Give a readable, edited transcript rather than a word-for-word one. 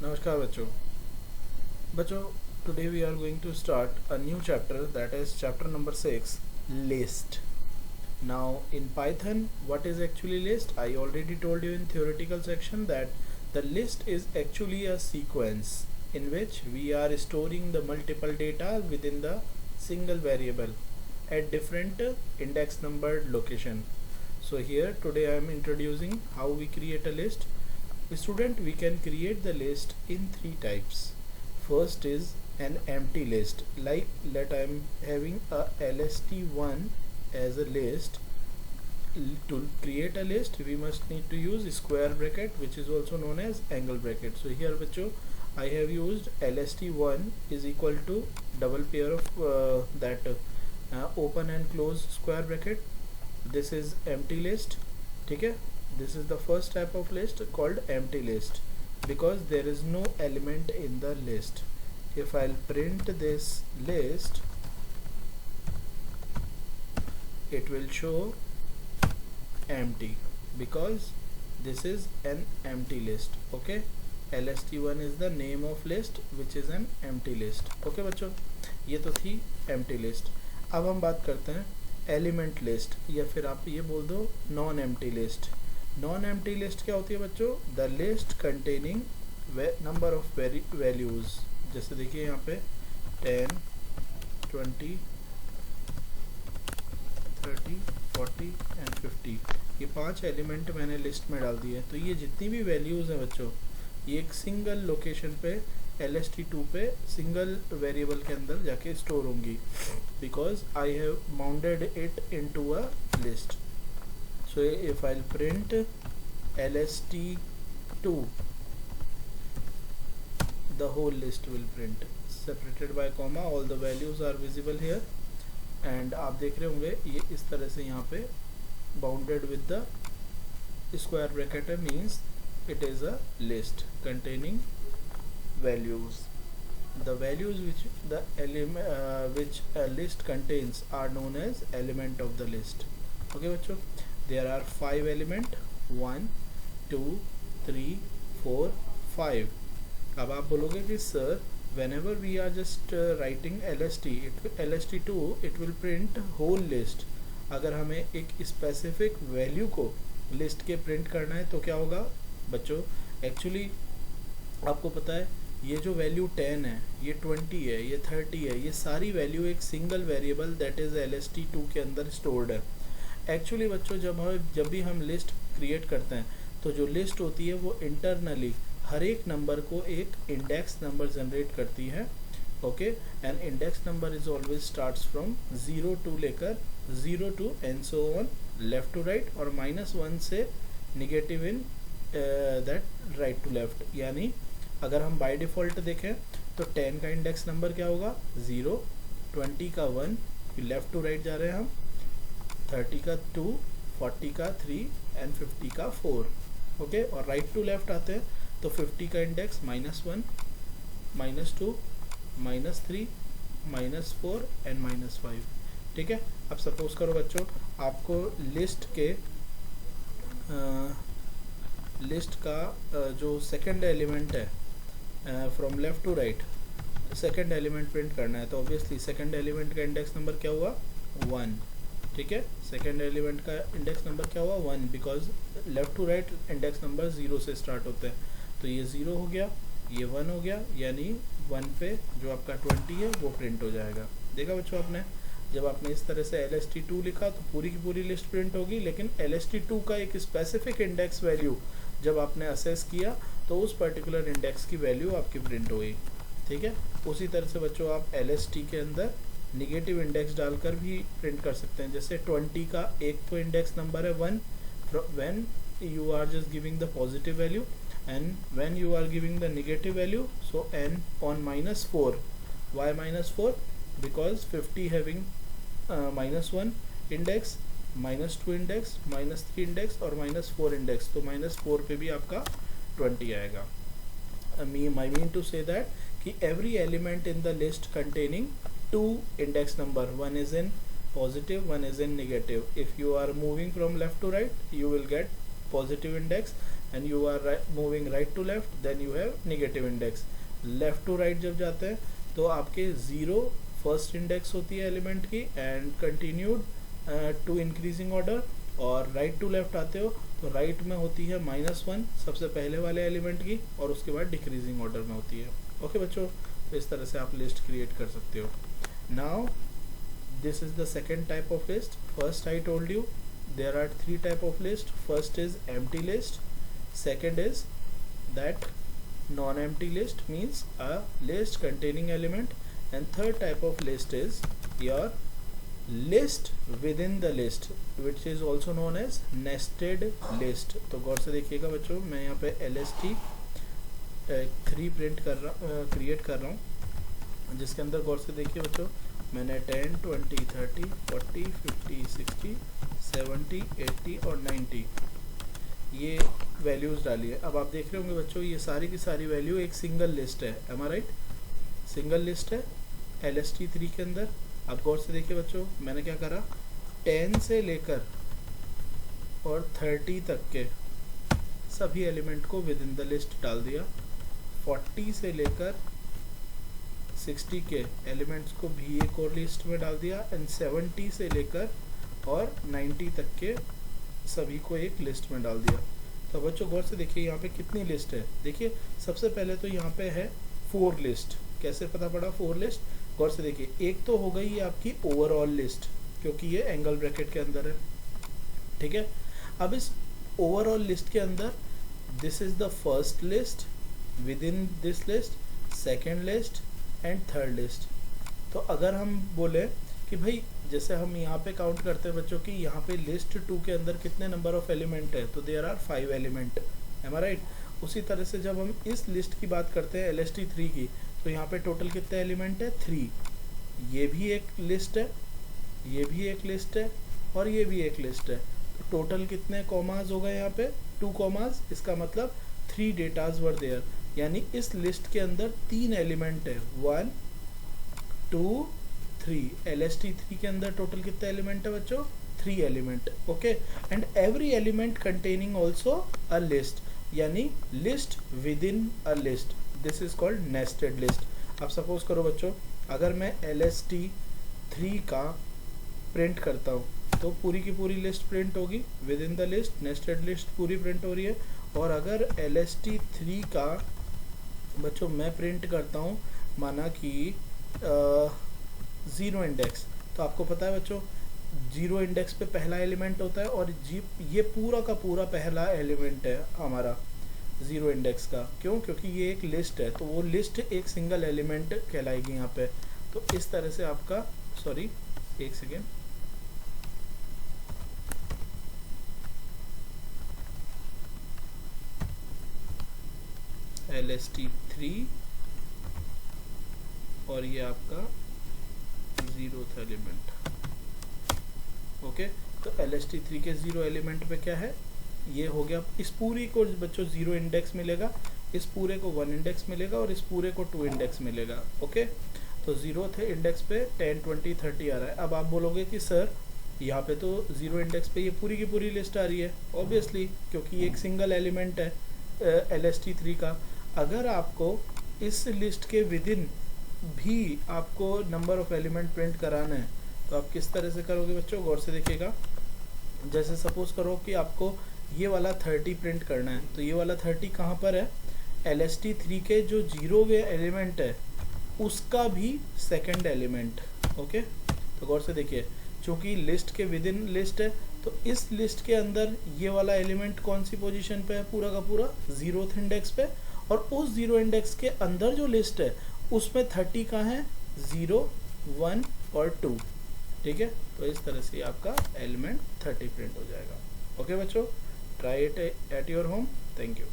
नमस्कार बच्चों बच्चों today we are going to start a new chapter, that is chapter number 6, list. Now in Python, what is actually list? I already told you in theoretical section that the list is actually a sequence in which we are storing the multiple data within the single variable at different index numbered location. So here today I am introducing how we create a list. Student, we can create the list in three types. First is an empty list, like let I am having a lst1 as a list. To create a list we must need to use square bracket, which is also known as angle bracket. So here bachcho, I have used lst1 is equal to double pair of that open and close square bracket. This is empty list. Okay, this is the first type of list called empty list, because there is no element in the list. If I'll print this list, it will show empty because this is an empty list. Okay, lst1 is the name of list which is an empty list. Okay बच्चों, ये तो थी empty list. अब हम बात करते हैं element list, या फिर आप ये बोल दो non empty list. Non empty list क्या होती है बच्चों? The list containing number of values. जैसे देखिए यहाँ पे 10, 20, 30, 40 एंड 50, ये 5 एलिमेंट मैंने लिस्ट में डाल दिए. तो ये जितनी भी वैल्यूज हैं बच्चों, ये एक सिंगल लोकेशन पे lst2 पे सिंगल वेरिएबल के अंदर जाके स्टोर होंगी, because I have bounded it into a list. So if I print lst2, the whole list will print separated by comma, all the values are visible here. And आप देख रहे होंगे ये इस तरह से यहाँ पे bounded with the square bracket है, means it is a list containing values. The values which a list contains are known as element of the list. Okay बच्चों, there are 5 element, 1, 2, 3, 4, 5. अब आप बोलोगे कि sir whenever we are just writing lst2 it will print whole list. अगर हमें एक specific value को list के print करना है तो क्या होगा बच्चों? एक्चुअली आपको पता है ये जो वैल्यू 10 है, ये 20 है, ये 30 है, ये सारी वैल्यू एक single variable that is lst2 के अंदर स्टोर्ड है. एक्चुअली बच्चों जब भी हम लिस्ट क्रिएट करते हैं तो जो लिस्ट होती है वो इंटरनली हर एक नंबर को एक इंडेक्स नंबर जनरेट करती है. Okay, and index number is always starts from 0 to लेकर 0 to and so on, left to right, और -1 से negative in that right to left. यानी अगर हम बाय डिफ़ॉल्ट देखें तो 10 का इंडेक्स नंबर क्या होगा? 0, 20 का 1, लेफ़्ट टू राइट जा रहे हैं हम, 30 का 2, 40 का 3 एंड 50 का 4. ओके, और राइट टू लेफ्ट आते हैं तो 50 का इंडेक्स -1, -2, -3, -4 एंड -5. ठीक है. अब सपोज करो बच्चों आपको लिस्ट का जो सेकंड एलिमेंट है from left to right, second element print करना है, तो ऑब्वियसली सेकंड एलिमेंट का इंडेक्स नंबर क्या हुआ? 1. ठीक है, सेकंड एलिमेंट का इंडेक्स नंबर क्या हुआ? 1, because left to right index number 0 से स्टार्ट होते हैं. तो ये 0 हो गया, ये 1 हो गया, यानी 1 पे जो आपका 20 है वो प्रिंट हो जाएगा. देखा बच्चों आपने, जब आपने इस तरह से lst2 लिखा तो पूरी की पूरी लिस्ट प्रिंट होगी, लेकिन lst2 का एक स्पेसिफिक इंडेक्स वैल्यू जब आपने असेस किया तो उस पर्टिकुलर इंडेक्स की वैल्यू आपकी प्रिंट हो गई. ठीक है. उसी तरह से बच्चों आप lst के अंदर निगेटिव इंडेक्स डालकर भी प्रिंट कर सकते हैं. जैसे 20 का एक तो इंडेक्स नंबर है 1 when you are just giving the positive value, and when you are giving the negative value, so n on -4. why -4? because 50 having -1 index, -2 index, -3 index और -4 इंडेक्स, तो -4 पे भी आपका 20 आएगा. I mean to say that कि every element in the list containing 2 index number, one is in positive, one is in negative. If you are moving from left to right, you will get positive index, and you are moving right to left, then you have negative index. Left to right जब जाते हैं तो आपके 0 first index होती है element की and continued to increasing order, और right to left आते हो तो राइट में होती है -1 सबसे पहले वाले एलिमेंट की, और उसके बाद डिक्रीजिंग ऑर्डर में होती है। ओके बच्चों, तो इस तरह से आप लिस्ट क्रिएट कर सकते हो। Now this is the second type of list. First I told you there are 3 type of list. First is empty list, second is that non-empty list, means a list containing element, and third type of list is your list within the list, which is also known as nested list. तो गौर से देखिएगा बच्चों, मैं यहाँ पे LST 3 print कर रहा create कर रहा हूँ, जिसके अंदर गौर से देखिए बच्चों, मैंने 10, 20, 30, 40, 50, 60, 70, 80 और 90 ये वैल्यूज़ डाली है। अब आप देख रहे होंगे बच्चों, ये सारी की सारी वैल्यू एक सिंगल लिस्ट है, M I right? Single list है LST 3 के अंदर। आप गौर से देखिए बच्चों, मैंने क्या करा, 10 से लेकर और 30 तक के सभी एलिमेंट को विद इन द लिस्ट डाल दिया। 40 से लेकर 60 के एलिमेंट्स को भी एक और लिस्ट में डाल दिया, एंड 70 से लेकर और 90 तक के सभी को एक लिस्ट में डाल दिया। तो बच्चों गौर से देखिए यहाँ पे कितनी लिस्ट है। देखिए सबसे पहले तो यहाँ पे है 4 लिस्ट। कैसे पता पड़ा 4 लिस्ट? गौर से देखिए, एक तो हो गई ये आपकी ओवरऑल लिस्ट, क्योंकि ये एंगल ब्रैकेट के अंदर है, ठीक है। अब इस ओवरऑल लिस्ट के अंदर this is the first list, with in this list second list and third list. तो अगर हम बोले कि भाई जैसे हम यहाँ पे काउंट करते हैं बच्चों कि यहाँ पे लिस्ट 2 के अंदर कितने नंबर ऑफ एलिमेंट है, तो there are 5 element, am I right? उसी तरह से जब हम इस लिस्ट की बात करते हैं LST 3 की, तो यहाँ पे टोटल कितने एलिमेंट है? 3। ये भी एक लिस्ट है, ये भी एक लिस्ट है, और ये भी एक लिस्ट है। तो टोटल कितने कॉमाज हो गए यहाँ पे? 2 कॉमाज। इसका मतलब 3 डेटाज वर देयर, यानी इस लिस्ट के अंदर 3 एलिमेंट है, 1, 2, 3। LST 3 के अंदर टोटल कितने एलिमेंट है बच्चों? 3 element, okay. And every element containing also a list, यानी list within a list. This is called nested list. अब सपोज करो बच्चों, अगर मैं LST 3 का प्रिंट करता हूँ तो पूरी की पूरी लिस्ट प्रिंट होगी with in the list, nested list पूरी प्रिंट हो रही है। और अगर LST 3 का बच्चों मैं प्रिंट करता हूँ, माना कि 0 इंडेक्स, तो आपको पता है बच्चों 0 इंडेक्स पे पहला एलिमेंट होता है, और ये पूरा का पूरा पहला एलिमेंट है हमारा 0 इंडेक्स का। क्यों? क्योंकि ये एक लिस्ट है, तो वो लिस्ट एक सिंगल एलिमेंट कहलाएगी यहाँ पे। तो इस तरह से आपका, सॉरी एक सेकेंड, LST 3 और ये आपका 0th एलिमेंट, ओके। तो LST 3 के 0 एलिमेंट पे क्या है, ये हो गया। इस पूरी को बच्चों 0 इंडेक्स मिलेगा, इस पूरे को 1 इंडेक्स मिलेगा, और इस पूरे को 2 इंडेक्स मिलेगा, ओके। तो 0th इंडेक्स पे 10, 20, 30 आ रहा है। अब आप बोलोगे कि सर यहाँ पे तो 0 इंडेक्स पे ये पूरी की पूरी लिस्ट आ रही है, ऑब्वियसली, क्योंकि ये एक सिंगल एलिमेंट है LST 3 का। अगर आपको इस लिस्ट के विद इन भी आपको नंबर ऑफ एलिमेंट प्रिंट कराना है, तो आप किस तरह से करोगे बच्चों? गौर से देखिएगा। जैसे सपोज करो कि आपको ये वाला 30 प्रिंट करना है, तो ये वाला 30 कहाँ पर है? LST 3 के जो 0वे एलिमेंट है उसका भी सेकंड एलिमेंट, ओके। तो गौर से देखिए, चूँकि लिस्ट के विद इन लिस्ट है, तो इस लिस्ट के अंदर ये वाला एलिमेंट कौन सी पोजीशन पे है? पूरा का पूरा 0th इंडेक्स पे। और उस 0 इंडेक्स के अंदर जो लिस्ट है उसमें 30 कहाँ है? 0, 1 और 2, ठीक है। तो इस तरह से आपका एलिमेंट 30 प्रिंट हो जाएगा, ओके बच्चों। Try it at your home. Thank you.